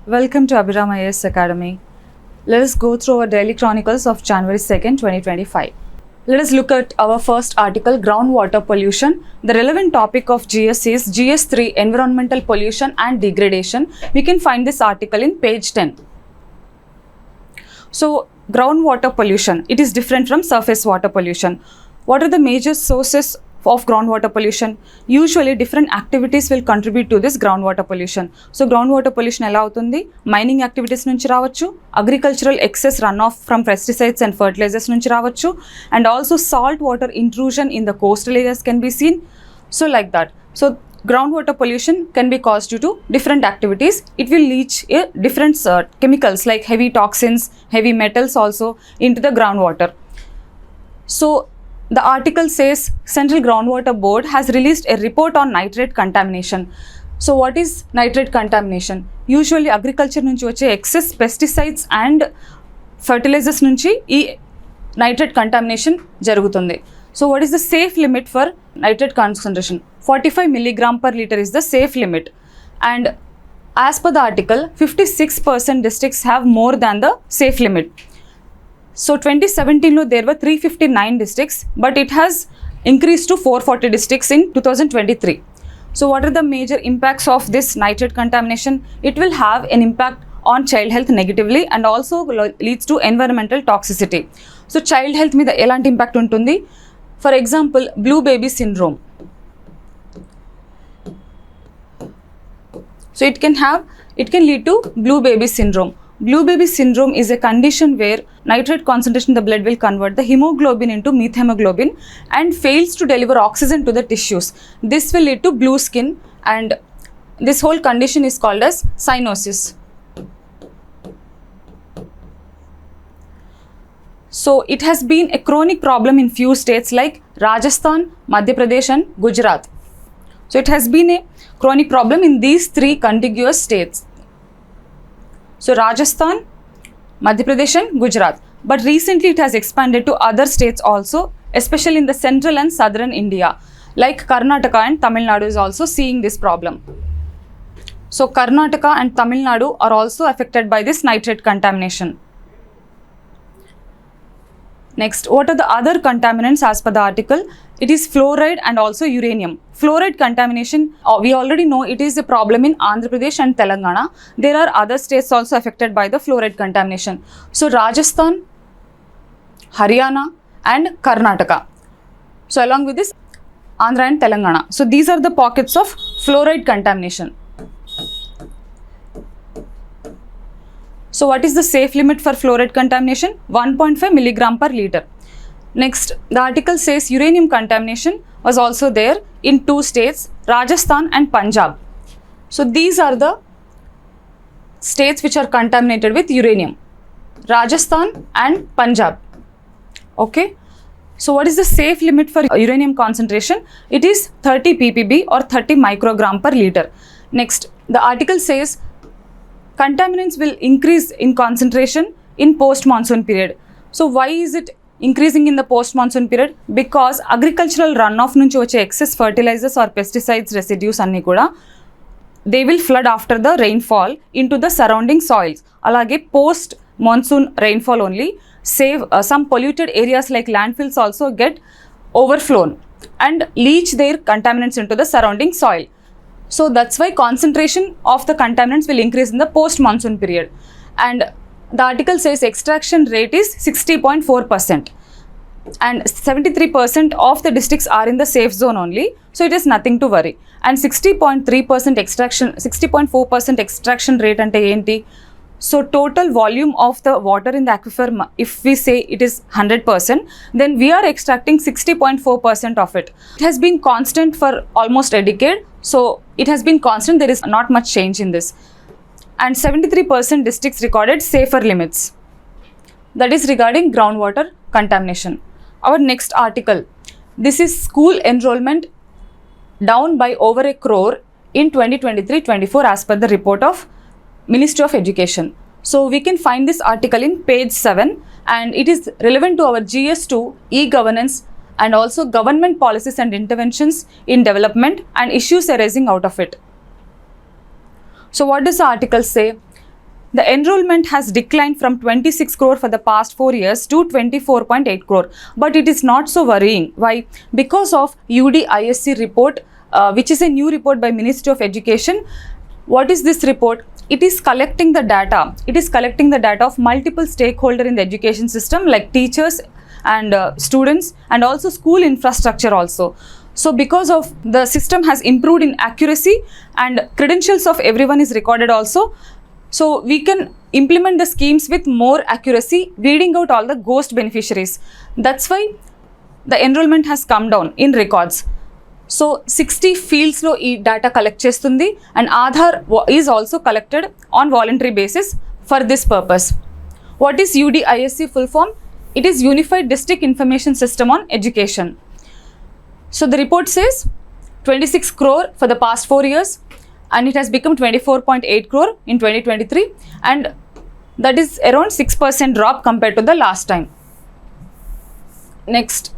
Welcome to Abhiram IAS Academy. Let us go through our daily chronicles of January 2nd, 2025. Let us look at our first article, groundwater pollution. The relevant topic of GS is GS3, environmental pollution and degradation. We can find this article in page 10. So, groundwater pollution, it is different from surface water pollution. What are the major sources of groundwater pollution? Usually different activities will contribute to this groundwater pollution. So groundwater pollution ఎలా అవుతుంది? Mining activities నుంచి రావచ్చు, agricultural excess run off from pesticides and fertilizers నుంచి రావచ్చు, and also salt water intrusion in the coastal areas can be seen. So like that. So groundwater pollution can be caused due to different activities. It will leach different chemicals like heavy toxins, heavy metals also into the groundwater. So the article says Central Groundwater Board has released a report on nitrate contamination. So what is nitrate contamination? Usually agriculture nunchi vache excess pesticides and fertilizers nunchi ee nitrate contamination jarugutundi. So what is the safe limit for nitrate concentration? 45 milligram per liter is the safe limit. And as per the article, 56% districts have more than the safe limit. So 2017 lo there were 359 districts, but it has increased to 440 districts in 2023. So what are the major impacts of this nitrate contamination? It will have an impact on child health negatively and also leads to environmental toxicity. So child health మీద ఎలాంటి impact ఉంటుంది? For example, blue baby syndrome. So it can lead to blue baby syndrome. Blue baby syndrome is a condition where nitrate concentration in the blood will convert the hemoglobin into methemoglobin and fails to deliver oxygen to the tissues. This will lead to blue skin, and this whole condition is called as cyanosis. So it has been a chronic problem in few states like Rajasthan, Madhya Pradesh and Gujarat. So it has been a chronic problem in these three contiguous states. So Rajasthan, Madhya Pradesh and Gujarat. But recently it has expanded to other states also, especially in the central and southern India, like Karnataka and Tamil Nadu is also seeing this problem. So Karnataka and Tamil Nadu are also affected by this nitrate contamination. Next, what are the other contaminants as per the article? It is fluoride and also uranium. Fluoride contamination, we already know it is a problem in Andhra Pradesh and Telangana. There are other states also affected by the fluoride contamination. So Rajasthan, Haryana and Karnataka. So along with this, Andhra and Telangana. So these are the pockets of fluoride contamination. So what is the safe limit for fluoride contamination? 1.5 milligram per liter. Next, the article says uranium contamination was also there in two states, Rajasthan and Punjab. So these are the states which are contaminated with uranium, Rajasthan and Punjab. Okay. So what is the safe limit for uranium concentration? It is 30 ppb or 30 microgram per liter. Next, the article says contaminants will increase in concentration in post-monsoon period. So why is it increasing in the post-monsoon period? Because agricultural runoff nunchi vache excess fertilizers or pesticides residues anni kuda they will flood after the rainfall into the surrounding soils. Alage post-monsoon rainfall only some polluted areas like landfills also get overflown and leach their contaminants into the surrounding soil. So that's why concentration of the contaminants will increase in the post-monsoon period. And the article says extraction rate is 60.4%. And 73% of the districts are in the safe zone only. So it is nothing to worry. And 60.3% extraction, 60.4% extraction rate ante enti? So total volume of the water in the aquifer, if we say it is 100%, then we are extracting 60.4% of it. It has been constant for almost a decade. So it has been constant, there is not much change in this. And 73% districts recorded safer limits. That is regarding groundwater contamination. Our next article, this is school enrollment down by over 1 crore in 2023-24 as per the report of Ministry of Education. So we can find this article in page 7 and it is relevant to our GS2 e-governance and also government policies and interventions in development and issues arising out of it. So what does the article say? The enrollment has declined from 26 crore for the past 4 years to 24.8 crore. But it is not so worrying. Why? Because of UDISC report, which is a new report by Ministry of Education. What is this report? It is collecting the data. It is collecting the data of multiple stakeholders in the education system, like teachers and students, and also school infrastructure also. So because of the system has improved in accuracy and credentials of everyone is recorded also, so we can implement the schemes with more accuracy, weeding out all the ghost beneficiaries. That's why the enrollment has come down in records. So 60 fields lo ee data collect chestundi, and Aadhaar is also collected on voluntary basis for this purpose. What is UDISC full form? It is Unified District Information System on Education. So the report says 26 crore for the past 4 years, and it has become 24.8 crore in 2023, and that is around 6% drop compared to the last time. Next,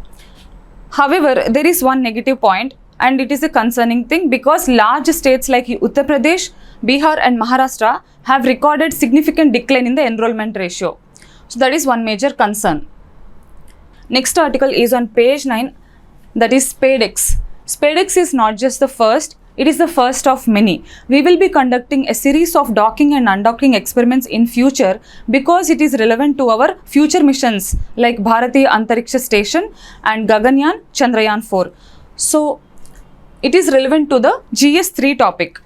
however, there is one negative point, and it is a concerning thing, because large states like Uttar Pradesh, Bihar and Maharashtra have recorded significant decline in the enrollment ratio. So that is one major concern. Next article is on page 9, that is SPADEX. SPADEX is not just the first, it is the first of many. We will be conducting a series of docking and undocking experiments in future, because it is relevant to our future missions like Bharatiya Antariksha Station and Gaganyaan Chandrayaan 4. So it is relevant to the GS3 topic.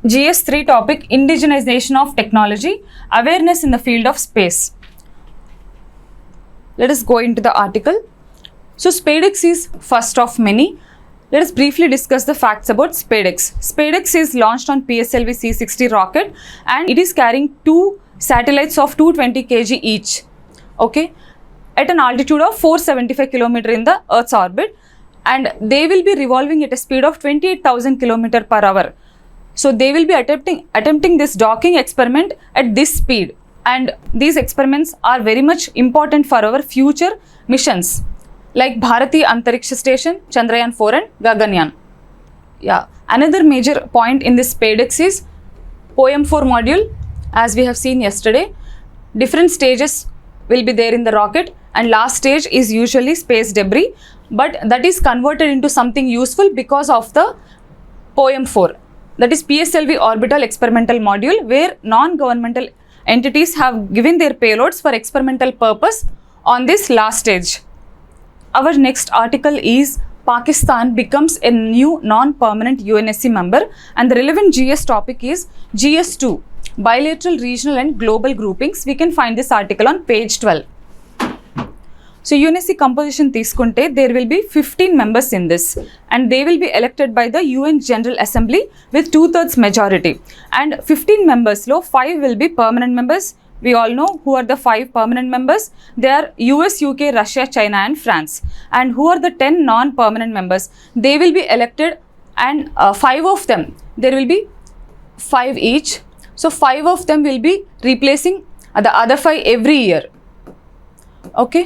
GS3 topic, indigenization of technology, awareness in the field of space. Let us go into the article. So SPADEX is first of many. Let us briefly discuss the facts about SPADEX. SPADEX is launched on PSLV C-60 rocket, and it is carrying 2 satellites of 220 kg each, okay, at an altitude of 475 km in the Earth's orbit, and they will be revolving at a speed of 28,000 km per hour. So they will be attempting this docking experiment at this speed, and these experiments are very much important for our future missions like Bharatiya Antariksha Station, Chandrayaan 4 and Gaganyaan. Yeah, another major point in this SPADEX is POEM4 module. As we have seen yesterday, different stages will be there in the rocket, and last stage is usually space debris, but that is converted into something useful because of the POEM4, that is PSLV Orbital Experimental Module, where non-governmental entities have given their payloads for experimental purpose on this last stage. Our next article is Pakistan becomes a new non-permanent UNSC member, and the relevant GS topic is GS2, bilateral, regional and global groupings. We can find this article on page 12. So UNSC composition తీసుకుంటే there will be 15 members in this, and they will be elected by the UN General Assembly with 2/3 majority, and 15 members lo 5 will be permanent members. We all know who are the 5 permanent members. They are US, UK, Russia, China and France. And who are the 10 non-permanent members? They will be elected, and 5 of them, there will be 5 each. So 5 of them will be replacing the other 5 every year. Okay.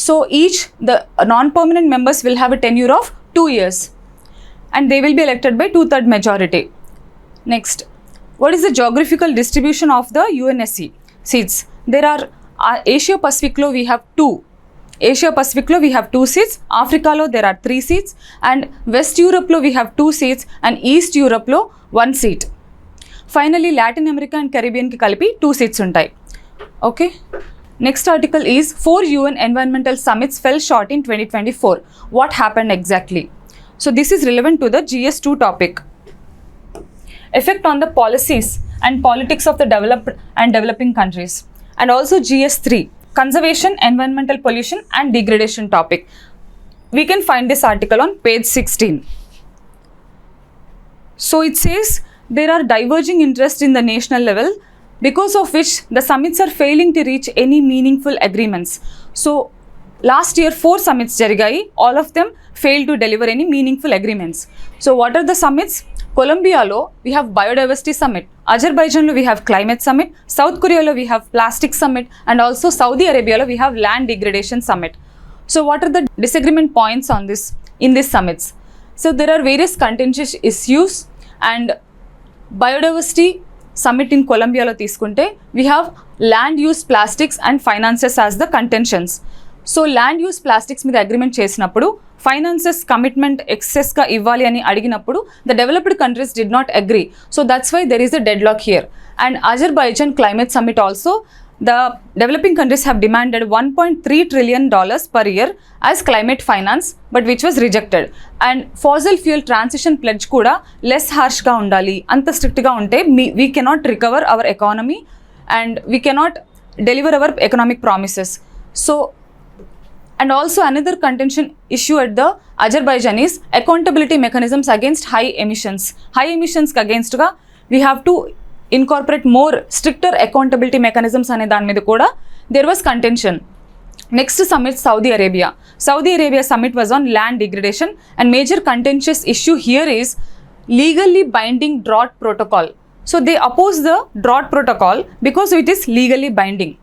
So each, the non-permanent members will have a tenure of 2 years, and they will be elected by 2/3 majority. Next, what is the geographical distribution of the UNSC seats? There are Asia Pacific lo we have 2. Asia Pacific lo we have 2 seats. Africa lo there are 3 seats, and West Europe lo we have 2 seats, and East Europe lo 1 seat. Finally, Latin America and Caribbean ki kalipi 2 seats untai. Okay. Next article is 4 UN environmental summits fell short in 2024. What happened exactly? So this is relevant to the GS2 topic. Effect on the policies and politics of the developed and developing countries, and also GS3, conservation, environmental pollution and degradation topic. We can find this article on page 16. So it says there are diverging interests in the national level, because of which the summits are failing to reach any meaningful agreements. So last year 4 summits జరిగాయి, all of them failed to deliver any meaningful agreements. So what are the summits? Colombia-lo we have Biodiversity Summit, Azerbaijan-lo we have Climate Summit, South Korea-lo we have Plastic Summit, and also Saudi Arabia-lo we have Land Degradation Summit. So what are the disagreement points on this in these summits? So there are various contentious issues, and Biodiversity Summit in Colombia-lo తీసుకుంటే we have land use plastics and finances as the contentions. So land use plastics మీద agreement చేసినప్పుడు finances commitment ఎక్సెస్గా ఇవ్వాలి అని అడిగినప్పుడు the developed countries did not agree. So that's why there is the deadlock here. And Azerbaijan climate summit also the developing countries have demanded $1.3 trillion per year as climate finance, but which was rejected. And fossil fuel transition pledge kuda less harsh ga undali, anta strict ga unte we cannot recover our economy and we cannot deliver our economic promises. So and also another contention issue at the Azerbaijan is accountability mechanisms against high emissions. High emissions against ga we have to incorporate more stricter accountability mechanisms ane dani meeda kuda there was contention. Next summit, Saudi Arabia. Saudi Arabia summit was on land degradation, and major contentious issue here is legally binding drought protocol. So they oppose the drought protocol because it is legally binding.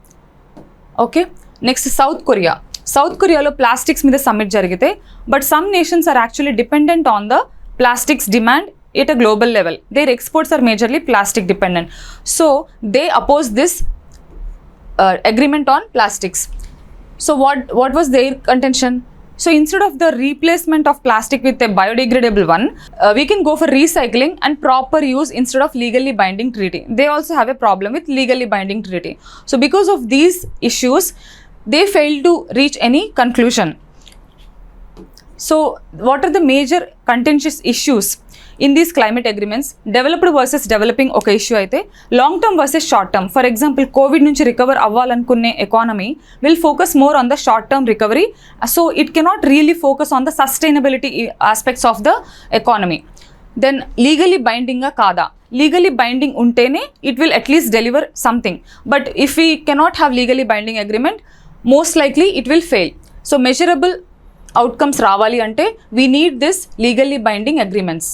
Okay, next South Korea. South Korea lo plastics మీద summit జరిగితే, but some nations are actually dependent on the plastics demand at a global level. Their exports are majorly plastic dependent. So they oppose this agreement on plastics. So what was their contention? So instead of the replacement of plastic with a biodegradable one, we can go for recycling and proper use instead of legally binding treaty. They also have a problem with legally binding treaty. So because of these issues, they failed to reach any conclusion. So what are the major contentious issues in these climate agreements? Developed versus developing ఒక issue అయితే, long term versus short term. For example Covid నుంచి recover అవ్వాలనుకునే economy will focus more on the short term recovery. So it cannot really focus on the sustainability aspects of the economy. Then legally బైండింగ్గా కాదా? Legally binding ఉంటేనే it will at least deliver something. But if we cannot have legally binding agreement, most likely it will fail. So measurable outcomes రావాలి అంటే we need this legally binding agreements.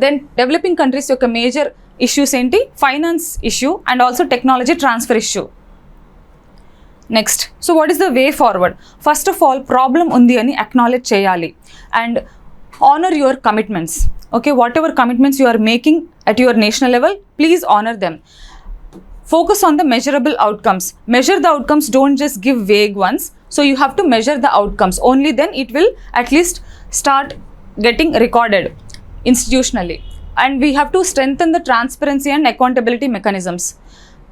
Then developing countries యొక్క major issues ఏంటి? Finance issue and also technology transfer issue. Next, so what is the way forward? First of all problem ఉంది అని acknowledge చేయాలి and honour your commitments. Okay, whatever commitments you are making at your national level, please honour them. Focus on the measurable outcomes. Measure the outcomes, don't just give vague ones. So you have to measure the outcomes. Only then it will at least start getting recorded institutionally. And we have to strengthen the transparency and accountability mechanisms.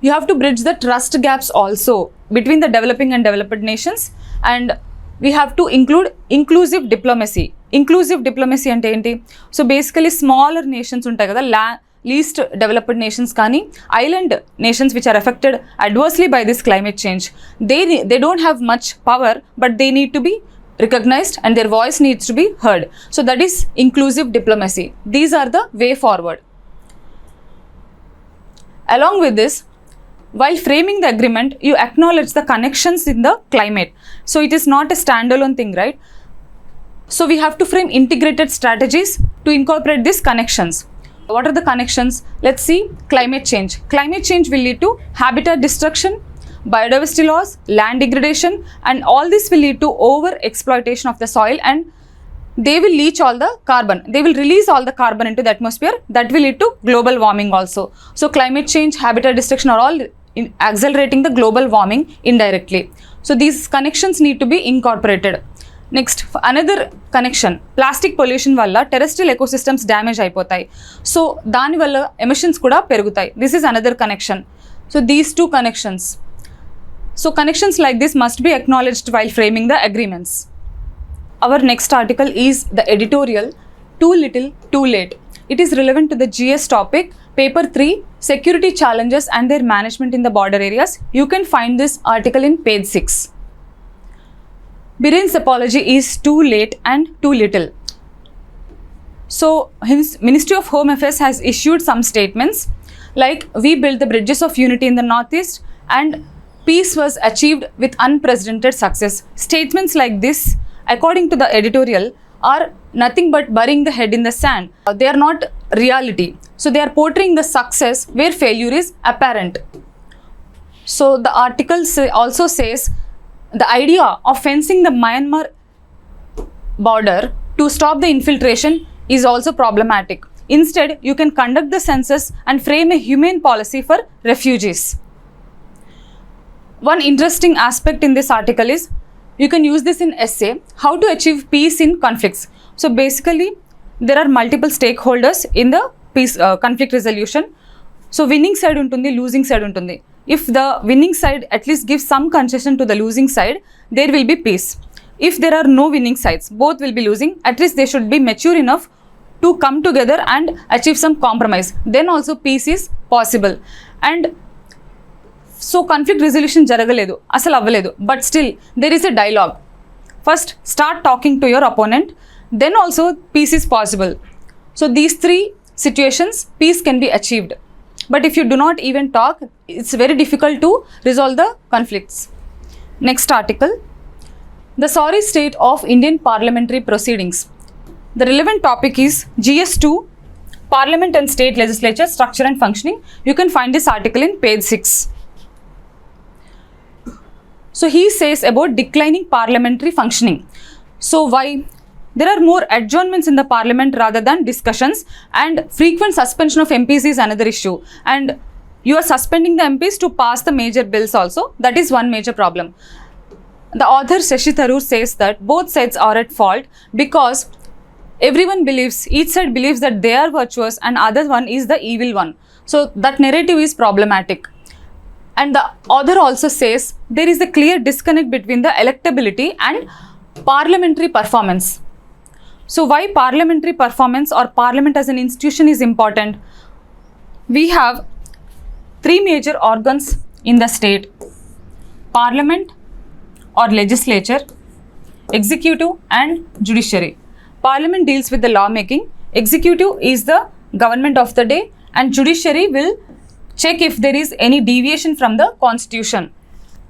You have to bridge the trust gaps also between the developing and developed nations. And we have to include inclusive diplomacy. Inclusive diplomacy ante enti? So basically smaller nations untai kada, least developed nations కానీ island nations which are affected adversely by this climate change, they don't have much power, but they need to be recognized and their voice needs to be heard. So that is inclusive diplomacy. These are the way forward. Along with this, while framing the agreement, you acknowledge the connections in the climate. So it is not a standalone thing, right? So we have to frame integrated strategies to incorporate these connections. What are the connections? Let's see. Climate change. Climate change will lead to habitat destruction, biodiversity loss, land degradation, and all this will lead to over exploitation of the soil, and they will leach all the carbon. They will release all the carbon into the atmosphere. That will lead to global warming also. So climate change, habitat destruction are all accelerating the global warming indirectly. So these connections need to be incorporated. Next another connection, plastic pollution వల్ల terrestrial ecosystems damage అయిపోతాయి. So దానివల్ల emissions కూడా పెరుగుతాయి. This is another connection. So these two connections. So connections like this must be acknowledged while framing the agreements. Our next article is the editorial two little too late. It is relevant to the GS topic, paper 3, security challenges and their management in the border areas. You can find this article in page 6. Biren's apology is too late and too little. So his Ministry of Home Affairs has issued some statements like, we built the bridges of unity in the Northeast and peace was achieved with unprecedented success. Statements like this according to the editorial, are nothing but burying the head in the sand. They are not reality. So they are portraying the success where failure is apparent. So the article also says the idea of fencing the Myanmar border to stop the infiltration is also problematic. Instead, you can conduct the census and frame a humane policy for refugees. One interesting aspect in this article is you can use this in essay, how to achieve peace in conflicts. So basically, there are multiple stakeholders in the peace conflict resolution. So winning side untundi, losing side untundi. If the winning side at least gives some concession to the losing side, there will be peace. If there are no winning sides, both will be losing, at least they should be mature enough to come together and achieve some compromise. Then also peace is possible. And so conflict resolution jaragaledu, asal avvaledu, but still there is a dialogue. First start talking to your opponent, then also peace is possible. So these three situations, peace can be achieved. But if you do not even talk, it's very difficult to resolve the conflicts. Next article, the sorry state of Indian parliamentary proceedings. The relevant topic is GS2, Parliament and State Legislature Structure and Functioning. You can find this article in page 6. So he says about declining parliamentary functioning. So why? There are more adjournments in the parliament rather than discussions, and frequent suspension of MPs is another issue. And you are suspending the MPs to pass the major bills also. That is one major problem. The author Shashi Tharoor says that both sides are at fault because everyone believes, each side believes that they are virtuous and other one is the evil one. So that narrative is problematic. And the author also says there is a clear disconnect between the electability and parliamentary performance. So why parliamentary performance or parliament as an institution is important? We have three major organs in the state: parliament or legislature, executive and judiciary. Parliament deals with the lawmaking, executive is the government of the day, and judiciary will check if there is any deviation from the constitution.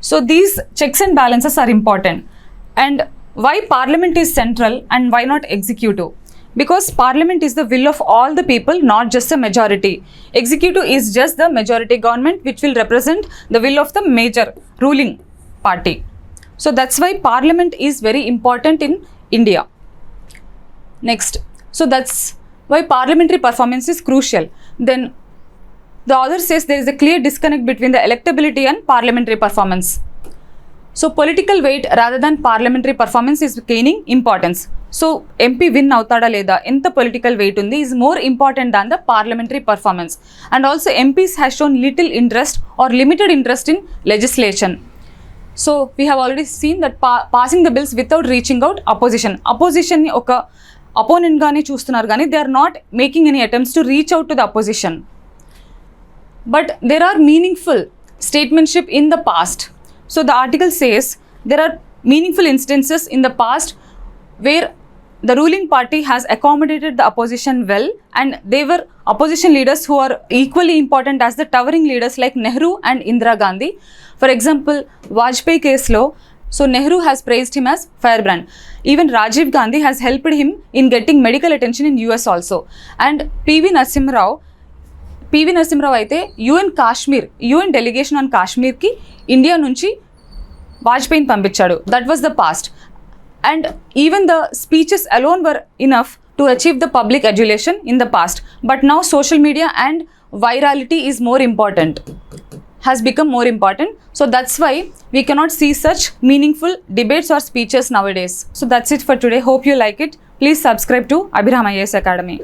So these checks and balances are important. And why parliament is central and why not executive? Because parliament is the will of all the people, not just the majority. Executive is just the majority government which will represent the will of the major ruling party. So that's why parliament is very important in India. Next, so that's why parliamentary performance is crucial. Then the author says there is a clear disconnect between the electability and parliamentary performance. So political weight rather than parliamentary performance is gaining importance. So MP win avutada leda, enta political weight undi is more important than the parliamentary performance. And also MPs has shown little interest or limited interest in legislation. So we have already seen that passing the bills without reaching out opposition. Opposition ni oka opponent gaani chustunaru gaani, they are not making any attempts to reach out to the opposition. But there are meaningful statementship in the past. So the article says there are meaningful instances in the past where the ruling party has accommodated the opposition well, and they were opposition leaders who are equally important as the towering leaders like Nehru and Indira Gandhi. For example, Vajpayee case law, so Nehru has praised him as firebrand. Even Rajiv Gandhi has helped him in getting medical attention in US also. And PV Narasimha Rao అయితే UN delegation on Kashmir ki India nunchi Vajpayee పంపించాడు. That was the past. And even the speeches alone were enough to achieve the public adulation in the past. But now social media and virality is more important, has become more important. So that's why we cannot see such meaningful debates or speeches nowadays. So that's it for today. Hope you like it. Please subscribe to Abhiram IAS Academy.